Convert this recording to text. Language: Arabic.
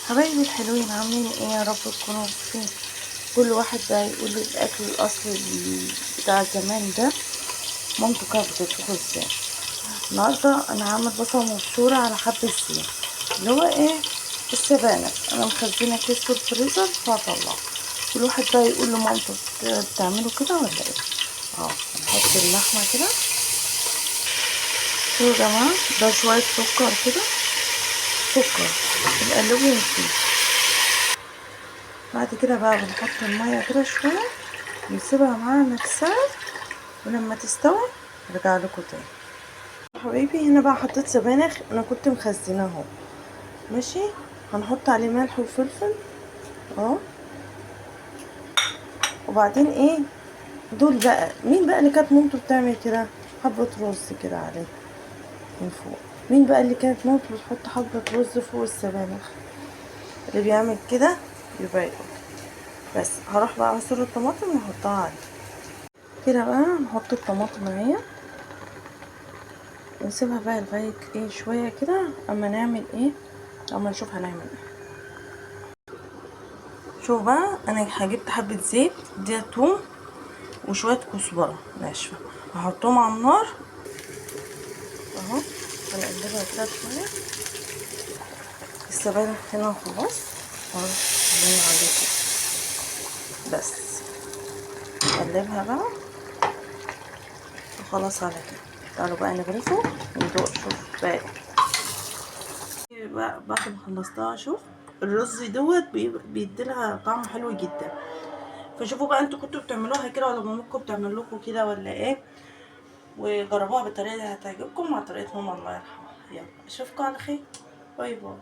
حبايبي الحلوين عاملين ايه؟ يا رب تكونوا بخير. كل واحد بقى يقول لي الاكل الاصلي بتاع زمان ده مامته كانت بتطبخه ازاي. النهارده انا هعمل بصله مبشوره على حبه زيت، اللي هو ايه، السبانخ. انا مخزنه كيس في الفريزر فهطلعه. كل واحد بقى يقول له مامته بتعمله كده ولا ايه. نحط اللحمه كده. شوفوا يا جماعه، ده شويه سكر كده، سكر نقلبهم فيه. بعد كده بقى بنحط المية كده شوية ونسيبها مع نفسها، ولما تستوي ارجع لكم تاني. حبايبي هنا بقى حطيت سبانخ انا كنت مخزناه اهو، ماشي. هنحط عليه ملح وفلفل اهو. وبعدين ايه دول بقى، مين بقى اللي كانت مامته بتعمل كده؟ حبة رز كده عليه من فوق. مين بقى اللي كانت مامته بتحط حبة رز فوق السبانخ؟ اللي بيعمل كده يبقى يقول. بس هروح بقى اعصر الطماطم واحطها عليه كده. بقى نحط الطماطم اهي ونسيبها بقى لغاية ايه شوية كده، اما نعمل ايه، اما نشوف هنعمل ايه. شوف بقى انا جبت حبة زيت، دي توم وشوية كزبرة ناشفة، هحطهم على النار اهو. هنقلبها كده شوية. السبانخ هنا خلاص اهو، عليه كده بس. نقلبها بقى وخلاص على كده. تعالوا بقى نغرفه وندوق. شوف بقى بعد ما خلصتها، شوف الرز دوت بيديلها طعم حلو جدا. فشوفوا بقى انتوا كنتوا بتعملوها كده ولا مامتكم بتعمل لكم كده ولا ايه، وجربوها بالطريقه دي هتعجبكم مع طريقه ماما الله يرحمها. يلا اشوفكم على خير، باي باي.